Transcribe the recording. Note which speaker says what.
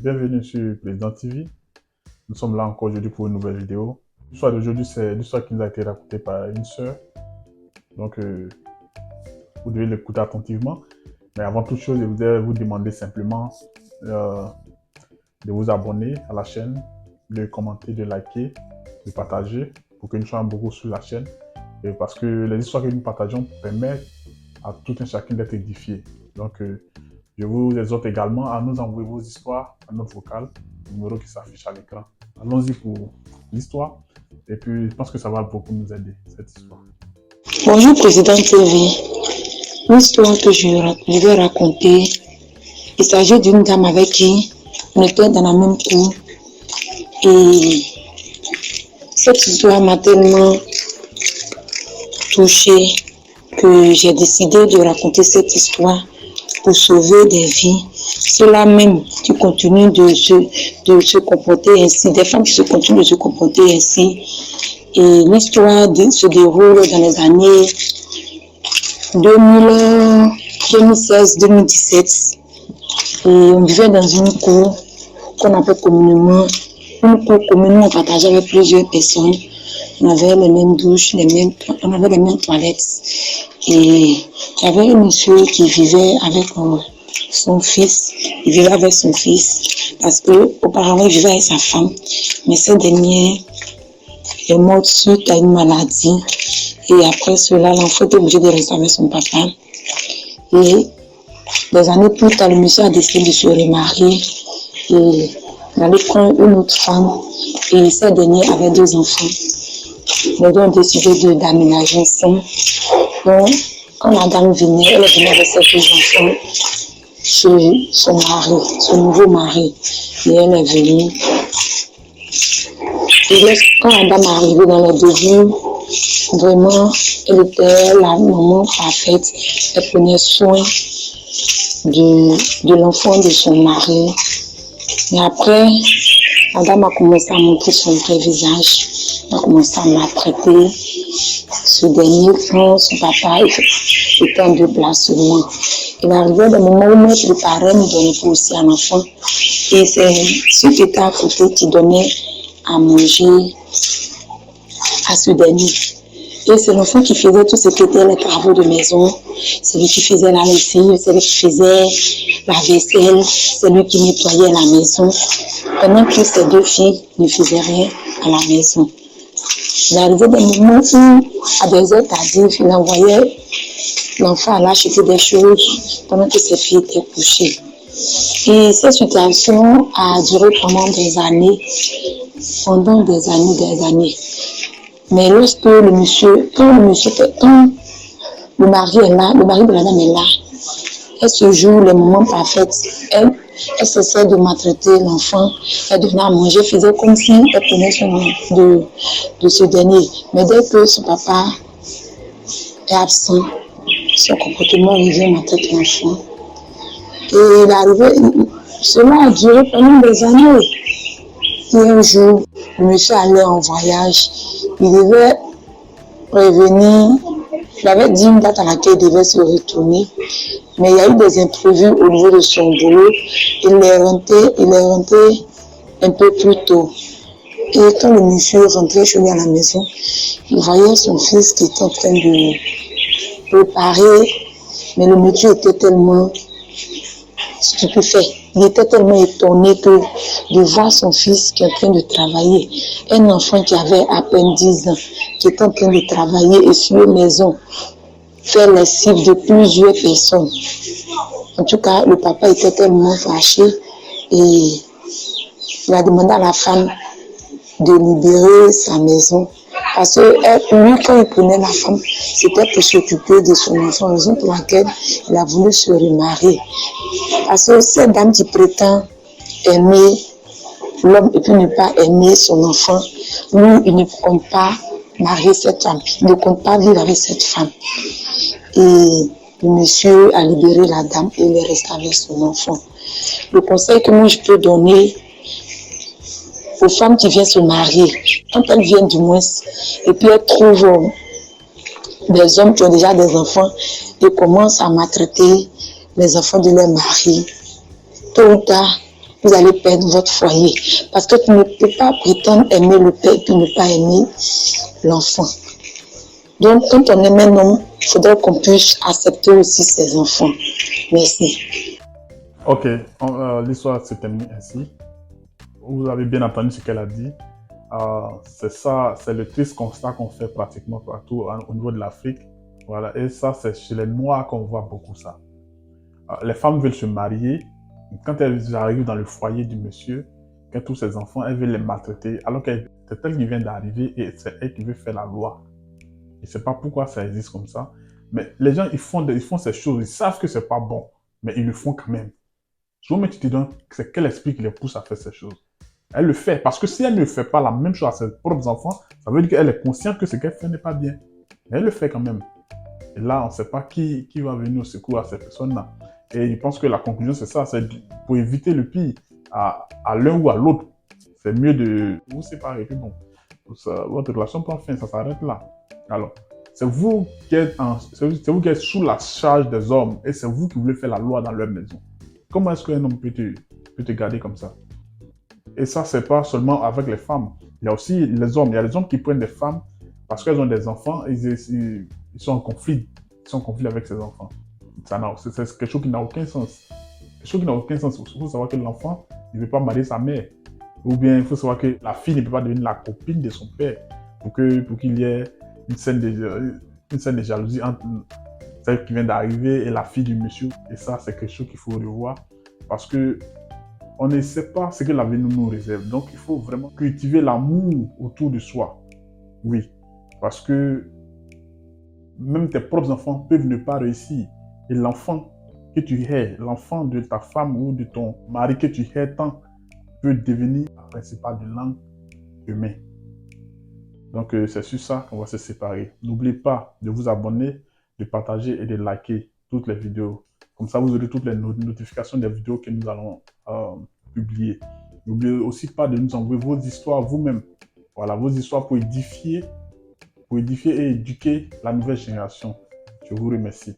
Speaker 1: Bienvenue sur Président TV. Nous sommes là encore aujourd'hui pour une nouvelle vidéo. L'histoire d'aujourd'hui, c'est l'histoire qui nous a été racontée par une sœur. Donc, vous devez l'écouter attentivement. Mais avant toute chose, je voudrais vous demander simplement de vous abonner à la chaîne, de commenter, de liker, de partager pour que nous soyons beaucoup sur la chaîne. Et parce que les histoires que nous partageons permettent à tout un chacun d'être édifié. Donc, je vous exhorte également à nous envoyer vos histoires à notre vocal, numéro qui s'affiche à l'écran. Allons-y pour l'histoire. Et puis, je pense que ça va beaucoup nous aider, cette histoire.
Speaker 2: Bonjour Président TV. L'histoire que je vais raconter, il s'agit d'une dame avec qui on était dans la même cour. Et cette histoire m'a tellement touchée que j'ai décidé de raconter cette histoire pour sauver des vies. Ceux-là même qui continuent de se comporter ainsi, des femmes qui se continuent de se comporter ainsi. Et l'histoire se déroule dans les années 2016-2017. Et on vivait dans une cour qu'on appelle communément, une cour commune où on partageait avec plusieurs personnes. On avait les mêmes douches, on avait les mêmes toilettes. Et il y avait un monsieur qui vivait avec son fils. Il vivait avec son fils parce qu'auparavant il vivait avec sa femme. Mais cette dernière est morte suite à une maladie. Et après cela, l'enfant était obligé de rester avec son papa. Et des années plus tard, le monsieur a décidé de se remarier et d'aller prendre une autre femme. Et cette dernière avait 2 enfants. Les deux ont décidé d'aménager ensemble. Donc, quand la dame venait, elle venait avec ses 2 enfants chez son mari, son nouveau mari. Et elle est venue. Et quand la dame est arrivée dans les débuts, vraiment, elle était la maman parfaite. Elle prenait soin de l'enfant de son mari. Et après, la dame a commencé à montrer son vrai visage. Elle a commencé à maltraiter ce dernier quand son papa était en déplacement. Il arrivait des moments où me préparait, me donnait pour aussi un enfant. Et c'est ce qui était à côté qui donnait à manger à ce dernier. Et c'est l'enfant qui faisait tout ce qui était les travaux de maison. C'est lui qui faisait la lessive, c'est lui qui faisait la vaisselle, c'est lui qui nettoyait la maison. Pendant que ces 2 filles ne faisaient rien à la maison. Il arrivait des moments où, à des heures tardives, il envoyait l'enfant à acheter des choses pendant que ses filles étaient couchées. Et cette situation a duré pendant des années. Mais lorsque quand le mari est là, le mari de la dame est là, elle se joue les moments parfaits. Elle cessait de maltraiter l'enfant, elle donnait à manger, faisait comme si elle prenait soin de ce dernier. Mais dès que son papa est absent, son comportement revient maltraiter l'enfant. Et cela a duré pendant des années. Et un jour, le monsieur allait en voyage. Il devait revenir. Il avait dit une date à laquelle il devait se retourner. Mais il y a eu des imprévus au niveau de son boulot. Il est rentré un peu plus tôt. Et quand le monsieur rentrait chez lui à la maison, il voyait son fils qui était en train de préparer. Mais le monsieur était tellement stupéfait. Il était tellement étonné de voir son fils qui est en train de travailler. Un enfant qui avait à peine 10 ans, qui est en train de travailler et sur une maison, faire les cibles de plusieurs personnes. En tout cas, le papa était tellement fâché et il a demandé à la femme de libérer sa maison. Parce que lui, quand il prenait la femme, c'était pour s'occuper de son enfant, raison pour laquelle il a voulu se remarier. Parce que cette dame qui prétend aimer l'homme et puis ne pas aimer son enfant, lui, il ne compte pas marier cette femme, il ne compte pas vivre avec cette femme. Et le monsieur a libéré la dame et il est resté avec son enfant. Le conseil que moi je peux donner aux femmes qui viennent se marier, quand elles viennent du moins, et puis elles trouvent des hommes qui ont déjà des enfants et commencent à maltraiter les enfants de leur mari, tôt ou tard, vous allez perdre votre foyer. Parce que tu ne peux pas prétendre aimer le père puis ne pas aimer l'enfant. Donc, quand on aime un homme, il faudrait qu'on puisse accepter aussi ses enfants. Merci.
Speaker 1: Ok, l'histoire se termine ainsi. Vous avez bien entendu ce qu'elle a dit. C'est ça, c'est le triste constat qu'on fait pratiquement partout au niveau de l'Afrique. Voilà, et ça, c'est chez les Noirs qu'on voit beaucoup ça. Les femmes veulent se marier. Quand elles arrivent dans le foyer du monsieur, quand tous ses enfants, elles veulent les maltraiter, alors que c'est elle qui vient d'arriver et c'est elle qui veut faire la loi. Je ne sais pas pourquoi ça existe comme ça. Mais les gens, ils font ces choses, ils savent que c'est pas bon, mais ils le font quand même. Souvent, tu te demandes, c'est quel esprit qui les pousse à faire ces choses. Elle le fait, parce que si elle ne fait pas la même chose à ses propres enfants, ça veut dire qu'elle est consciente que ce qu'elle fait n'est pas bien. Mais elle le fait quand même. Et là, on ne sait pas qui va venir au secours à ces personnes-là. Et je pense que la conclusion, c'est ça, c'est pour éviter le pire à l'un ou à l'autre. C'est mieux de vous séparer. Et puis bon, votre relation prend fin, ça s'arrête là. Alors, c'est vous qui êtes sous la charge des hommes et c'est vous qui voulez faire la loi dans leur maison. Comment est-ce qu'un homme peut te garder comme ça? Et ça, c'est pas seulement avec les femmes. Il y a aussi les hommes. Il y a les hommes qui prennent des femmes parce qu'elles ont des enfants, ils sont en conflit. Ils sont en conflit avec ces enfants. C'est quelque chose qui n'a aucun sens. Quelque chose qui n'a aucun sens. Il faut savoir que l'enfant ne veut pas marier sa mère. Ou bien il faut savoir que la fille ne peut pas devenir la copine de son père pour qu'il y ait une scène de jalousie entre celle qui vient d'arriver et la fille du monsieur. Et ça, c'est quelque chose qu'il faut revoir parce que on ne sait pas ce que l'avenir nous réserve. Donc, il faut vraiment cultiver l'amour autour de soi. Oui, parce que même tes propres enfants peuvent ne pas réussir. Et l'enfant que tu hais, l'enfant de ta femme ou de ton mari que tu hais tant, peut devenir la principale de l'âme humain. Donc, c'est sur ça qu'on va se séparer. N'oubliez pas de vous abonner, de partager et de liker toutes les vidéos. Comme ça, vous aurez toutes les notifications des vidéos que nous allons publier. N'oubliez aussi pas de nous envoyer vos histoires vous-même. Voilà, vos histoires pour édifier et éduquer la nouvelle génération. Je vous remercie.